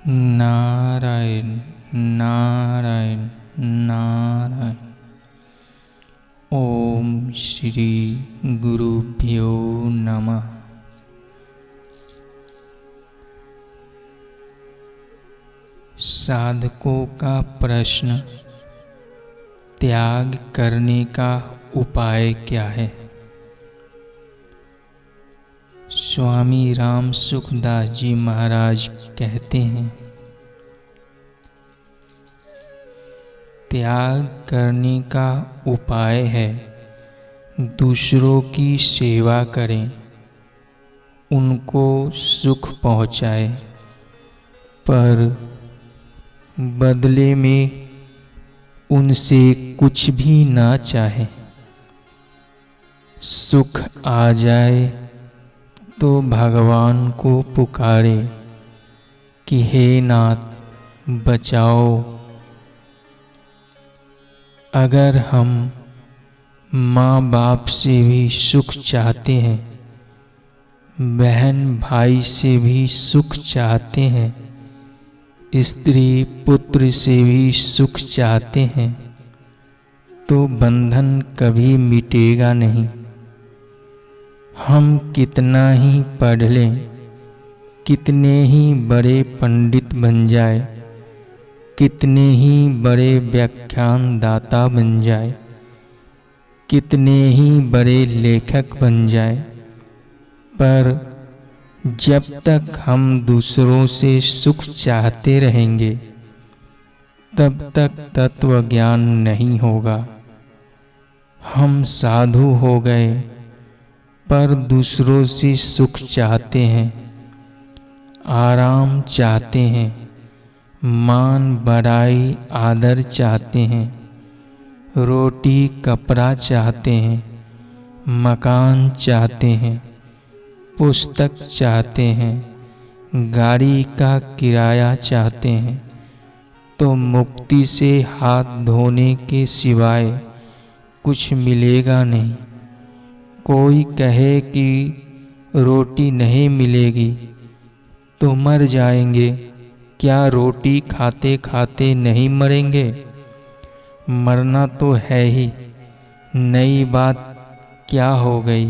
नारायण नारायण नारायण। ओम श्री गुरुभ्यो नमः। साधकों का प्रश्न, त्याग करने का उपाय क्या है? स्वामी राम सुखदास जी महाराज कहते हैं, त्याग करने का उपाय है दूसरों की सेवा करें, उनको सुख पहुँचाए, पर बदले में उनसे कुछ भी ना चाहे। सुख आ जाए तो भगवान को पुकारे कि हे नाथ बचाओ। अगर हम माँ बाप से भी सुख चाहते हैं, बहन भाई से भी सुख चाहते हैं, स्त्री पुत्र से भी सुख चाहते हैं, तो बंधन कभी मिटेगा नहीं। हम कितना ही पढ़ लें, कितने ही बड़े पंडित बन जाए, कितने ही बड़े व्याख्यान दाता बन जाए, कितने ही बड़े लेखक बन जाए, पर जब तक हम दूसरों से सुख चाहते रहेंगे तब तक तत्व ज्ञान नहीं होगा। हम साधु हो गए पर दूसरों से सुख चाहते हैं, आराम चाहते हैं, मान बड़ाई आदर चाहते हैं, रोटी कपड़ा चाहते हैं, मकान चाहते हैं, पुस्तक चाहते हैं, गाड़ी का किराया चाहते हैं, तो मुक्ति से हाथ धोने के सिवाय कुछ मिलेगा नहीं। कोई कहे कि रोटी नहीं मिलेगी तो मर जाएंगे, क्या रोटी खाते खाते नहीं मरेंगे? मरना तो है ही, नई बात क्या हो गई?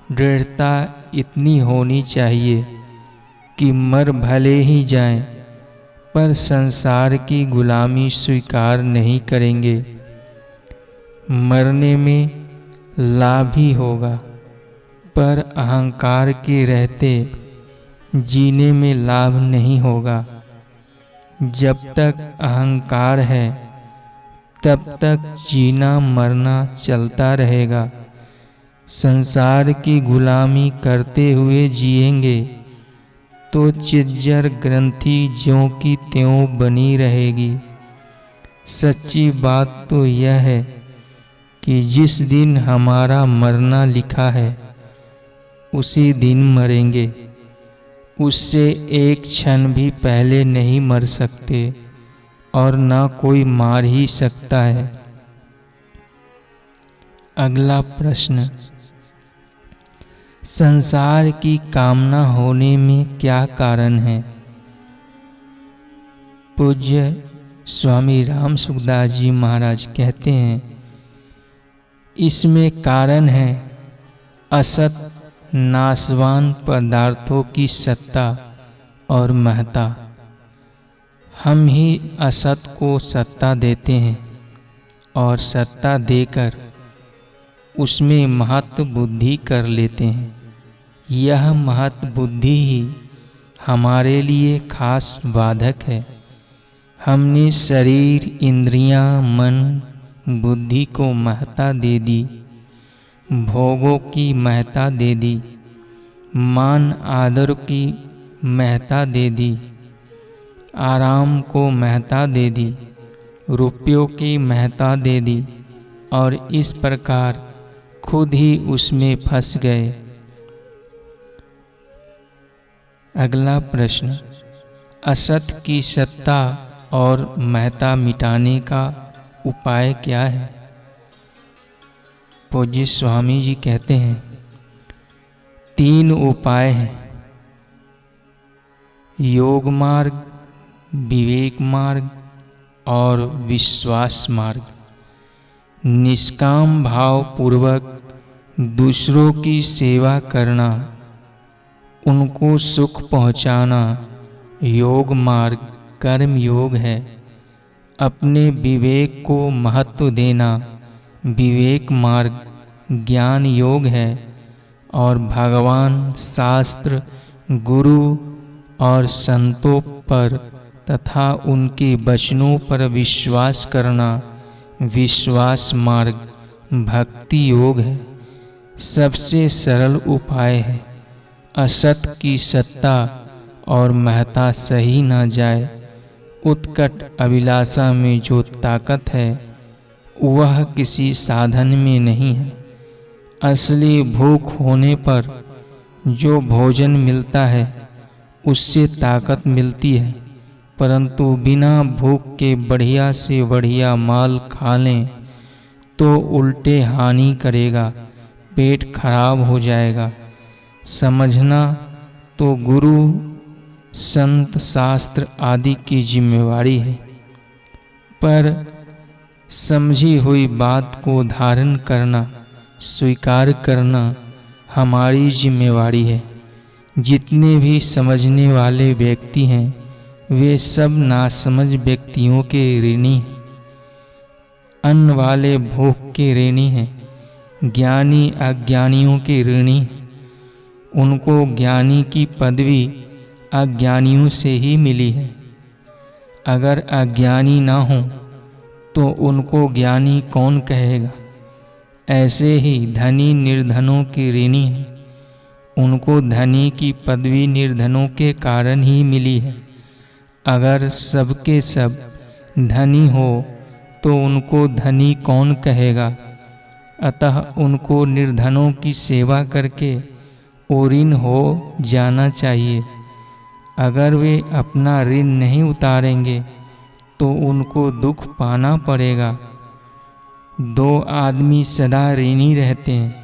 दृढ़ता इतनी होनी चाहिए कि मर भले ही जाएं, पर संसार की गुलामी स्वीकार नहीं करेंगे। मरने में लाभ ही होगा, पर अहंकार के रहते जीने में लाभ नहीं होगा। जब तक अहंकार है तब तक जीना मरना चलता रहेगा। संसार की गुलामी करते हुए जिएंगे तो चिज्जर ग्रंथि ज्यों की त्यों बनी रहेगी। सच्ची बात तो यह है कि जिस दिन हमारा मरना लिखा है उसी दिन मरेंगे, उससे एक क्षण भी पहले नहीं मर सकते और ना कोई मार ही सकता है। अगला प्रश्न, संसार की कामना होने में क्या कारण है? पूज्य स्वामी राम सुखदास जी महाराज कहते हैं, इसमें कारण है असत नाशवान पदार्थों की सत्ता और महत्ता। हम ही असत को सत्ता देते हैं और सत्ता देकर उसमें महत्व बुद्धि कर लेते हैं। यह महत्व बुद्धि ही हमारे लिए खास बाधक है। हमने शरीर, इंद्रियां, मन, बुद्धि को महत्ता दे दी, भोगों की महत्ता दे दी, मान आदर की महत्ता दे दी, आराम को महत्ता दे दी, रुपयों की महत्ता दे दी और इस प्रकार खुद ही उसमें फंस गए। अगला प्रश्न, असत की सत्ता और महत्ता मिटाने का उपाय क्या है? पूज्य स्वामी जी कहते हैं, 3 उपाय हैं। योग मार्ग विवेक मार्ग और विश्वास मार्ग। निष्काम भाव पूर्वक दूसरों की सेवा करना, उनको सुख पहुंचाना योग मार्ग कर्म योग है। अपने विवेक को महत्व देना विवेक मार्ग ज्ञान योग है। और भगवान, शास्त्र, गुरु और संतों पर तथा उनके वचनों पर विश्वास करना विश्वास मार्ग भक्ति योग है। सबसे सरल उपाय है असत की सत्ता और महत्ता सही न जाए। उत्कट अभिलाषा में जो ताकत है वह किसी साधन में नहीं है। असली भूख होने पर जो भोजन मिलता है उससे ताकत मिलती है, परंतु बिना भूख के बढ़िया से बढ़िया माल खा लें तो उल्टे हानि करेगा, पेट खराब हो जाएगा। समझना तो गुरु, संत, शास्त्र आदि की जिम्मेवारी है, पर समझी हुई बात को धारण करना, स्वीकार करना हमारी जिम्मेवारी है। जितने भी समझने वाले व्यक्ति हैं वे सब नासमझ व्यक्तियों के ऋणी हैं। अन्न वाले भूख के ऋणी हैं, ज्ञानी अज्ञानियों के ऋणी हैं। उनको ज्ञानी की पदवी अज्ञानियों से ही मिली है। अगर अज्ञानी ना हो तो उनको ज्ञानी कौन कहेगा। ऐसे ही धनी निर्धनों के ऋणी हैं, उनको धनी की पदवी निर्धनों के कारण ही मिली है। अगर सबके सब धनी हो तो उनको धनी कौन कहेगा। अतः उनको निर्धनों की सेवा करके ऋण हो जाना चाहिए। अगर वे अपना ऋण नहीं उतारेंगे तो उनको दुख पाना पड़ेगा। दो आदमी सदा ऋणी रहते हैं,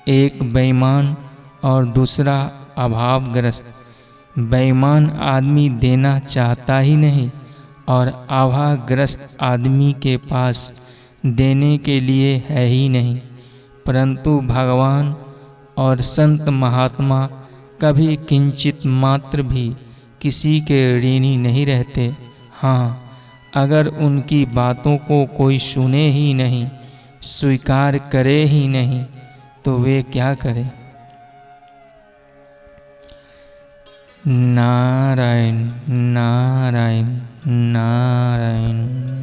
एक बेईमान और दूसरा अभावग्रस्त। बेईमान आदमी देना चाहता ही नहीं और अभावग्रस्त आदमी के पास देने के लिए है ही नहीं। परंतु भगवान और संत महात्मा कभी किंचित मात्र भी किसी के ऋणी नहीं रहते। हाँ, अगर उनकी बातों को कोई सुने ही नहीं, स्वीकार करे ही नहीं, तो वे क्या करें। नारायण नारायण नारायण।